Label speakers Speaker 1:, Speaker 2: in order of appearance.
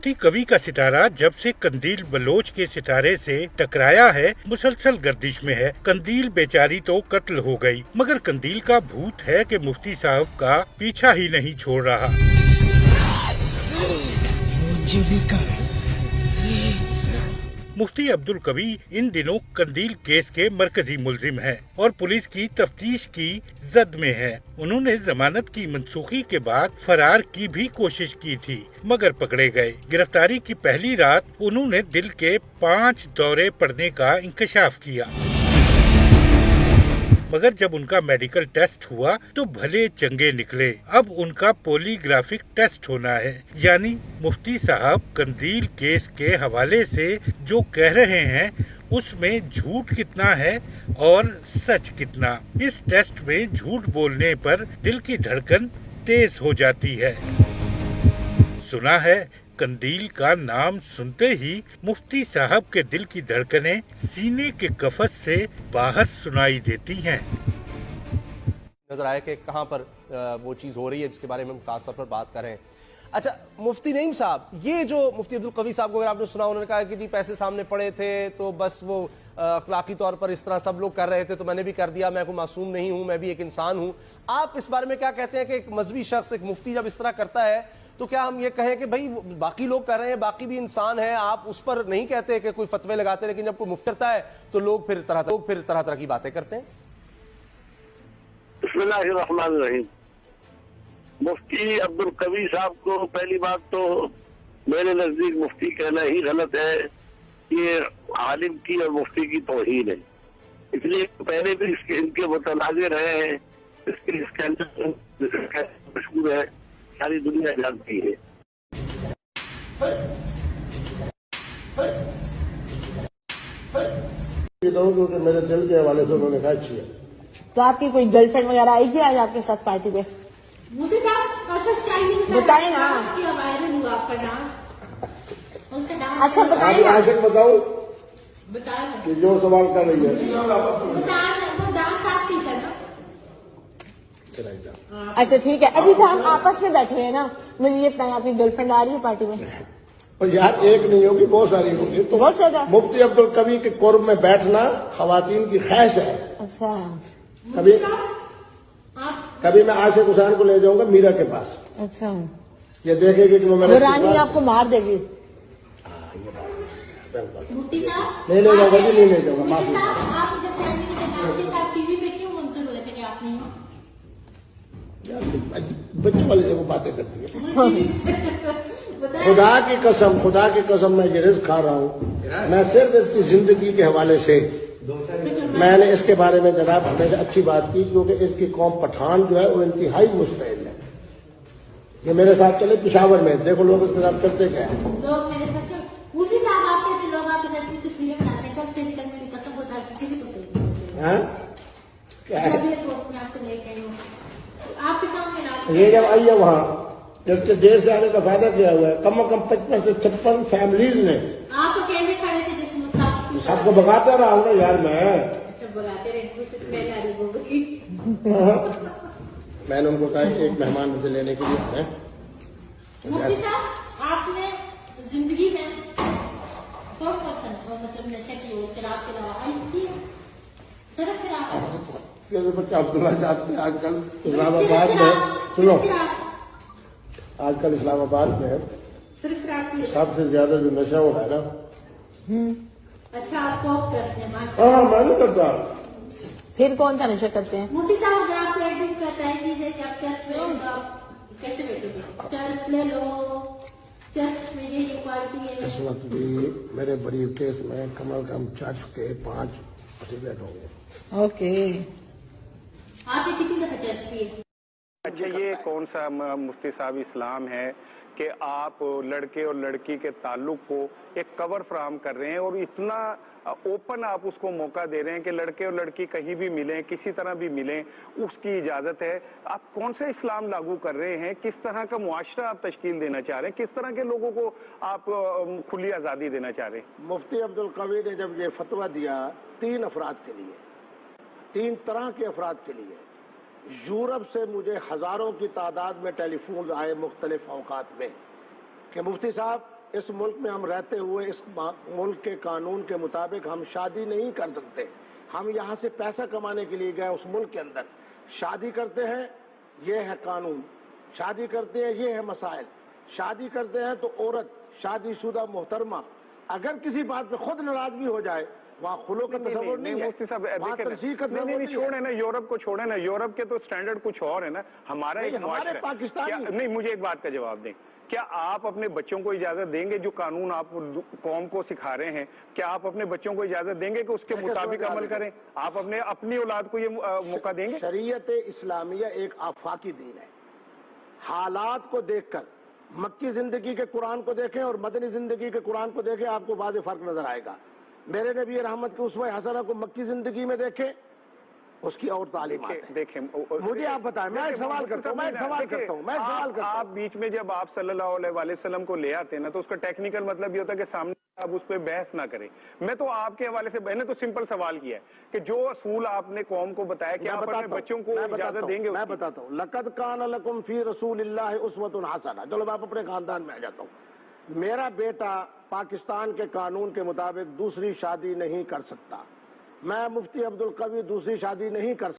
Speaker 1: मुफ्ती कवि का सितारा जब से कंदील बलोच के सितारे से टकराया है मुसलसल गर्दिश में है। कंदील बेचारी तो कत्ल हो गई, मगर कंदील का भूत है कि मुफ्ती साहब का पीछा ही नहीं छोड़ रहा। मुफ्ती अब्दुल कवी इन दिनों कंदील केस के मरकजी मुलजिम हैं और पुलिस की तफ्तीश की जद में है। उन्होंने जमानत की मनसूखी के बाद फरार की भी कोशिश की थी, मगर पकड़े गए। गिरफ्तारी की पहली रात उन्होंने दिल के 5 दौरे पड़ने का इंकशाफ किया, मगर जब उनका मेडिकल टेस्ट हुआ तो भले चंगे निकले। अब उनका पॉलीग्राफिक टेस्ट होना है, यानी मुफ्ती साहब कंदील केस के हवाले से जो कह रहे हैं उसमें झूठ कितना है और सच कितना। इस टेस्ट में झूठ बोलने पर दिल की धड़कन तेज हो जाती है। सुना है कंदील का नाम सुनते ही मुफ्ती साहब के दिल की धड़कनें सीने के कफस से बाहर सुनाई देती हैं।
Speaker 2: नजर आया कि कहां पर वो चीज हो रही है जिसके बारे में हम खासतौर पर बात कर रहे हैं। अच्छा मुफ्ती नईम साहब, ये जो मुफ्ती अब्दुल कवी साहब को अगर आपने सुना, उन्होंने कहा कि जी पैसे सामने पड़े थे तो बस वो अखलाकी तौर पर इस तरह सब लोग कर रहे थे तो मैंने भी कर दिया, मैं कोई मासूम नहीं हूं, मैं भी एक इंसान हूं। आप इस बारे में क्या कहते हैं कि एक मजहबी शख्स, एक मुफ्ती जब इस तरह करता है तो क्या हम ये कहें कि भाई बाकी लोग कर रहे हैं, बाकी भी इंसान है, आप उस पर नहीं कहते कि कोई फतवे लगाते, लेकिन जब कोई मुफ्ती करता है तो लोग फिर तरह तरह की बातें करते हैं?
Speaker 3: बिस्मिल्लाहिर्रहमानिर्रहीम। मुफ्ती अब्दुल कवी साहब को पहली बात तो मेरे नजदीक मुफ्ती कहना ही गलत है, ये आलिम की और मुफ्ती की तौहीन है। इसलिए पहले भी इनके मुतनाज़िर रहे हैं, इसके स्कैंडल मशहूर है, सारी दुनिया जानती है।
Speaker 4: क्योंकि मेरे दिल के हवाले से उन्होंने कहा अच्छी है।
Speaker 5: तो आपकी कोई गर्लफ्रेंड वगैरह आएगी आज आपके साथ पार्टी पे?
Speaker 6: मुझे
Speaker 5: बताए ना।
Speaker 6: वायरल हुआ आपका डांस, उनका डांस।
Speaker 5: अच्छा बताइए ना।
Speaker 4: आशिक बताओ
Speaker 6: बताया
Speaker 4: कि जो सवाल कर रही है।
Speaker 6: डांस आप नहीं करना।
Speaker 5: अच्छा ठीक है, अभी तो हम आपस में बैठे हैं ना, मुझे ये बताएं आपकी गर्लफ्रेंड आ रही है पार्टी में?
Speaker 4: और यार एक नहीं होगी, बहुत सारी होगी। तो
Speaker 5: बहुत ज्यादा।
Speaker 4: मुफ्ती अब्दुल कवी के कुर्ब में बैठना खवातीन की ख्वाहिश है।
Speaker 5: अच्छा
Speaker 4: कभी मैं आशिक हुसैन को ले जाऊंगा मीरा के पास।
Speaker 5: अच्छा
Speaker 4: ये देखेगी कि
Speaker 5: वो रानी आपको मार देगी।
Speaker 6: मुफ्ती साहब
Speaker 4: नहीं ले जाऊंगा जी, नहीं ले जाऊंगा, माफी।
Speaker 6: आप जब फैमिली के साथ डांस किया, आप टीवी पे क्यों मुंतज़िर हुए थे कि आप नहीं हो?
Speaker 4: बच्चों वाली जगह बातें करती है। खुदा की कसम मैं ये रिज़्क़ खा रहा हूँ, मैं सिर्फ इसकी जिंदगी के हवाले से मैंने इसके बारे में जनाब हमेशा अच्छी बात की, क्योंकि इसकी कौम पठान जो है वो इंतहाई मुस्तैद है। ये मेरे साथ चले पिशावर में, देखो लोग इसके साथ करते क्या है।
Speaker 6: लोग मेरे साथ उसी साहब आपके लोग आपके साथ की तस्वीरें बनाते हैं, कब से निकल मेरी कसम होता है किसी को
Speaker 4: हाँ क्या है?
Speaker 6: आपसे लेके आई हूँ आपके सामने।
Speaker 4: ये जब आई है वहाँ, जबकि देश से आने का फायदा किया हुआ है, कम से कम 55 से 56 फैमिलीज ने।
Speaker 6: आप अकेले खड़े थे जिस मुसाफिर
Speaker 4: सबको भगाता रहा हूँ ना यार मैं।
Speaker 6: भगाते रहे, स्मेल आ रही गोबर की।
Speaker 4: मैंने उनको कहा एक मेहमान मुझे लेने के लिए आए।
Speaker 6: मुफ्ती साहब आपने जिंदगी में कौन कौन सा मतलब नशा की हो, शराब के अलावा आइस की है? सिर्फ शराब?
Speaker 4: बच्चा अब्दुल्ला जाते हैं आजकल इस्लामाबाद में, सुनो आजकल इस्लामाबाद में
Speaker 6: सिर्फ शराब की?
Speaker 4: सबसे ज्यादा जो नशा हो रहा है ना।
Speaker 6: अच्छा आप शौक करते हैं?
Speaker 4: हाँ मैं नहीं करता।
Speaker 5: फिर कौन सा नशा करते हैं?
Speaker 6: मुफ्ती साहब अगर आपको एक दिन कहता है कि आप चेस ले लो, तो आप कैसे बैठोगे? चेस ले लो, चेस में ये क्वालिटी है।
Speaker 4: इस वक्त भी मेरे बड़ी केस में कम से कम चर्च के 5 सिगरेट होंगे।
Speaker 5: ओके,
Speaker 6: आपने कितनी दफा चेस की?
Speaker 7: अच्छा ये कौन सा मुफ्ती साहब इस्लाम है कि आप लड़के और लड़की के ताल्लुक को एक कवर फराहम कर रहे हैं और इतना ओपन आप उसको मौका दे रहे हैं कि लड़के और लड़की कहीं भी मिलें, किसी तरह भी मिलें, उसकी इजाजत है। आप कौन सा इस्लाम लागू कर रहे हैं? किस तरह का मुआशरा आप तश्कील देना चाह रहे हैं? किस तरह के लोगों को आप खुली आज़ादी देना चाह रहे हैं?
Speaker 4: मुफ्ती अब्दुल कवी ने जब ये फतवा दिया 3 अफराद के लिए, 3 तरह के अफराद के लिए, यूरोप से मुझे हजारों की तादाद में टेलीफोन आए मुख्तलिफ औकात में कि मुफ्ती साहब اس ملک میں ہم رہتے ہوئے اس ملک کے قانون کے مطابق ہم شادی نہیں کر سکتے. ہم یہاں سے پیسہ کمانے کے لیے گئے اس ملک کے اندر. شادی کرتے ہیں یہ ہے قانون, شادی کرتے ہیں یہ ہے مسائل. شادی کرتے ہیں تو عورت شادی شدہ محترمہ اگر کسی بات پہ خود ناراض بھی ہو جائے وہاں خلو کا تصور نہیں ہے,
Speaker 7: مفتی صاحب
Speaker 4: وہاں تنسیح کا تصور
Speaker 7: نہیں
Speaker 4: نہیں ہے.
Speaker 7: چھوڑے نا, یورپ کو چھوڑے نا, یورپ کے تو سٹینڈرڈ کچھ اور ہے نا, ہمارا ایک معاشرہ ہے.
Speaker 4: پاکستانی
Speaker 7: نہیں, مجھے ایک بات کا جواب دیں, کیا آپ اپنے بچوں کو اجازت دیں گے جو قانون آپ قوم کو سکھا رہے ہیں, کیا آپ اپنے بچوں کو اجازت دیں گے کہ اس کے مطابق عمل کریں؟ آپ اپنی اولاد کو یہ موقع دیں گے؟
Speaker 4: شریعت اسلامیہ ایک آفاقی دین ہے. حالات کو دیکھ کر مکی زندگی کے قرآن کو دیکھیں اور مدنی زندگی کے قرآن کو دیکھیں, آپ کو واضح فرق نظر آئے گا. میرے نبی رحمت کے اسوہ حسنہ کو مکی زندگی میں دیکھیں, اس کی اور تعلیمات ہیں.
Speaker 7: دیکھیں
Speaker 4: مجھے آپ بتائیں, میں ایک سوال کرتا ہوں,
Speaker 7: آپ بیچ میں جب آپ صلی اللہ علیہ وسلم کو لے آتے ہیں نا, تو اس کا ٹیکنیکل مطلب یہ ہوتا ہے کہ سامنے آپ اس پہ بحث نہ کریں. میں تو آپ کے حوالے سے, میں نے تو سمپل سوال کیا ہے کہ جو اصول آپ نے قوم کو بتایا کہ آپ اپنے بچوں کو اجازت دیں گے.
Speaker 4: میں بتاتا ہوں, لقد کان لکم فی رسول اللہ اسوۃ حسنہ. چلو میں آپ اپنے خاندان میں آ جاتا ہوں. میرا بیٹا پاکستان کے قانون کے مطابق دوسری شادی نہیں کر سکتا. میں مفتی عبدالقوی دوسری شادی نہیں کر سکتا.